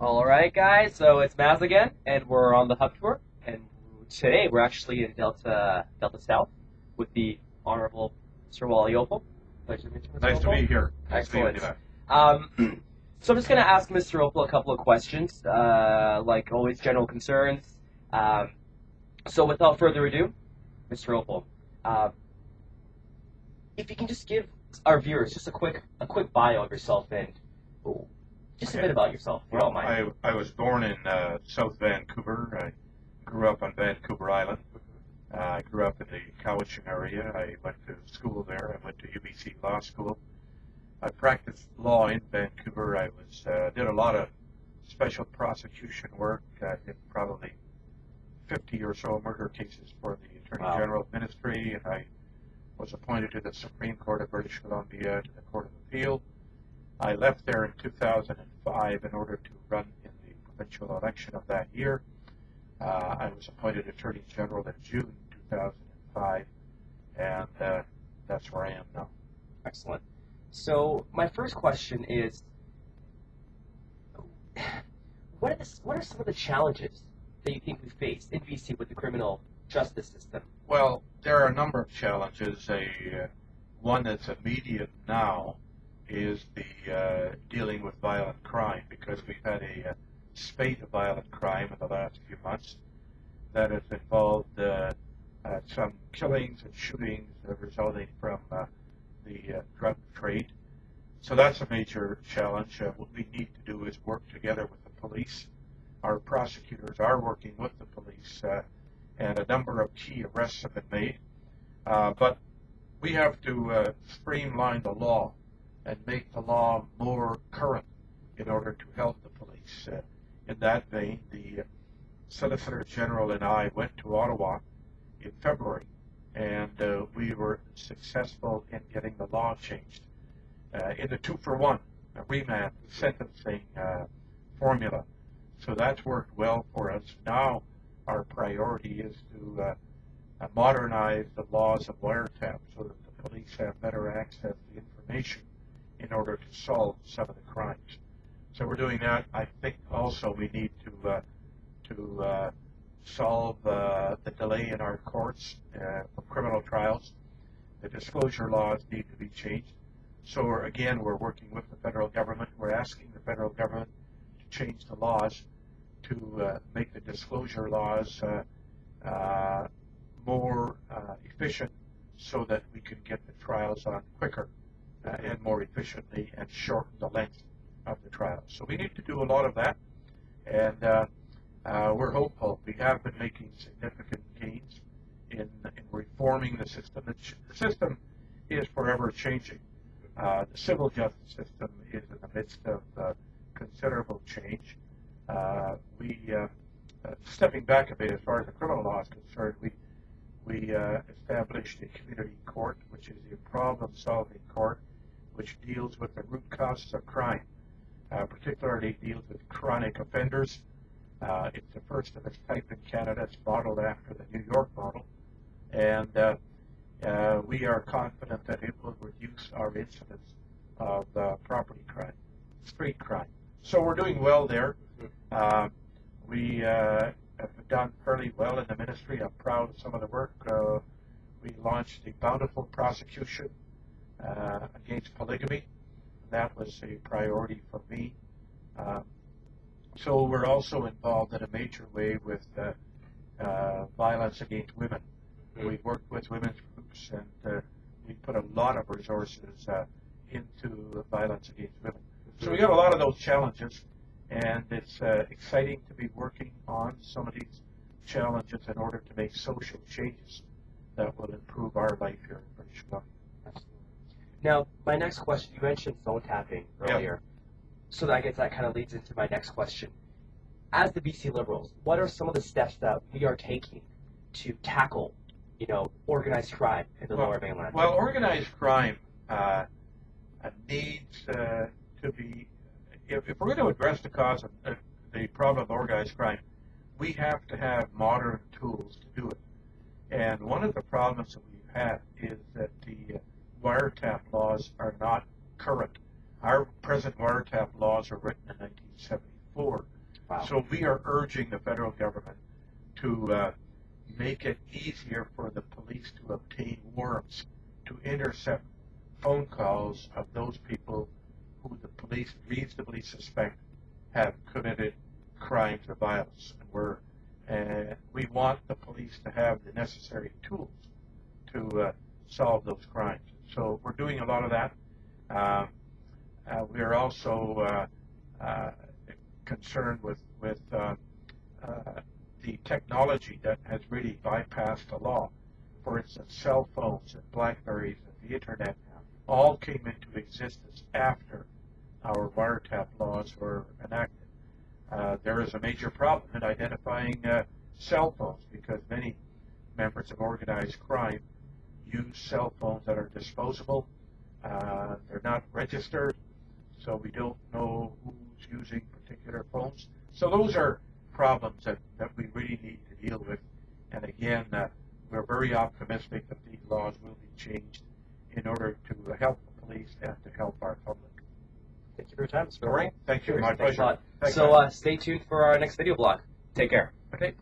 All right, guys. So it's Maz again, and we're on the hub tour. And today we're actually in Delta South with the Honorable Mr. Wally Oppal. Pleasure to meet you, Mr. Nice to Oppal. be here. Nice to be Excellent. with you. So I'm just gonna ask Mr. Oppal a couple of questions, like always, general concerns. Um, so without further ado, Mr. Oppal, um, if you can just give our viewers just a quick bio of yourself and just a bit about yourself, if you don't Well, mind. I was born in South Vancouver. I grew up on Vancouver Island. I grew up in the Cowichan area. I went to school there. I went to UBC Law School. I practiced law in Vancouver. I did a lot of special prosecution work. I did probably 50 or so murder cases for the Attorney Wow. General Ministry, and I was appointed to the Supreme Court of British Columbia, to the Court of Appeal. I left there in 2005 in order to run in the provincial election of that year. I was appointed Attorney General in June 2005, and that's where I am now. Excellent. So my first question is, what are some of the challenges that you think we face in BC with the criminal justice system? Well, there are a number of challenges. One that's immediate now is the dealing with violent crime, because we've had a spate of violent crime in the last few months that has involved some killings and shootings resulting from the drug trade. So that's a major challenge. What we need to do is work together with the police. Our prosecutors are working with the police, and a number of key arrests have been made. But we have to streamline the law and make the law more current in order to help the police. In that vein, the Solicitor General and I went to Ottawa in February, and we were successful in getting the law changed. In the 2-for-1 remand sentencing formula. So that's worked well for us. Now our priority is to modernize the laws of wiretap so that the police have better access to information in order to solve some of the crimes. So we're doing that. I think also we need to solve the delay in our courts for criminal trials. The disclosure laws need to be changed. So again, we're working with the federal government. We're asking the federal government to change the laws to make the disclosure laws more efficient so that we can get the trials on quicker and more efficiently and shorten the length of the trials. So we need to do a lot of that, and we're hopeful. We have been making significant gains in reforming the system. The system is forever changing. The civil justice system is in the midst of considerable change. Stepping back a bit, as far as the criminal law is concerned, we established a community court, which is a problem-solving court, which deals with the root causes of crime, particularly deals with chronic offenders. It's the first of its type in Canada. It's modeled after the New York model, and we are confident that it will reduce our incidence of property crime, street crime. So we're doing well there. We have done fairly well in the ministry. I'm proud of some of the work. We launched the bountiful prosecution against polygamy. That was a priority for me. So we're also involved in a major way with violence against women. We've worked with women's groups, and we put a lot of resources into violence against women. So we got a lot of those challenges, and it's exciting to be working on some of these challenges in order to make social changes that will improve our life here in British Columbia. Now, my next question, you mentioned phone tapping earlier. So I guess that kind of leads into my next question. As the BC Liberals, what are some of the steps that we are taking to tackle, organized crime in the Lower Mainland? Well, organized crime needs to be, if we're going to address the cause of the problem of organized crime, we have to have modern tools to do it. And one of the problems that we've had is that the wiretap laws are not current. Our present wiretap laws are written in 1974. Wow. So we are urging the federal government to make it easier for the police to obtain warrants to intercept phone calls of those people who the police reasonably suspect have committed crimes of violence. And we want the police to have the necessary tools to solve those crimes. So we're doing a lot of that. We are also concerned with the technology that has really bypassed the law. For instance, cell phones and Blackberries and the internet all came into existence after our wiretap laws were enacted. There is a major problem in identifying cell phones because many members of organized crime use cell phones that are disposable. They're not registered, so we don't know who's using particular phones. So those are problems that we really need to deal with. And again, we're very optimistic that these laws will be changed in order to help the police and to help our public. Thank you for your time, Mr. Great. Oppal. Thank you. Cheers. My Thanks a pleasure. lot. Thanks, So man. stay tuned for our next video blog. Take care. Okay.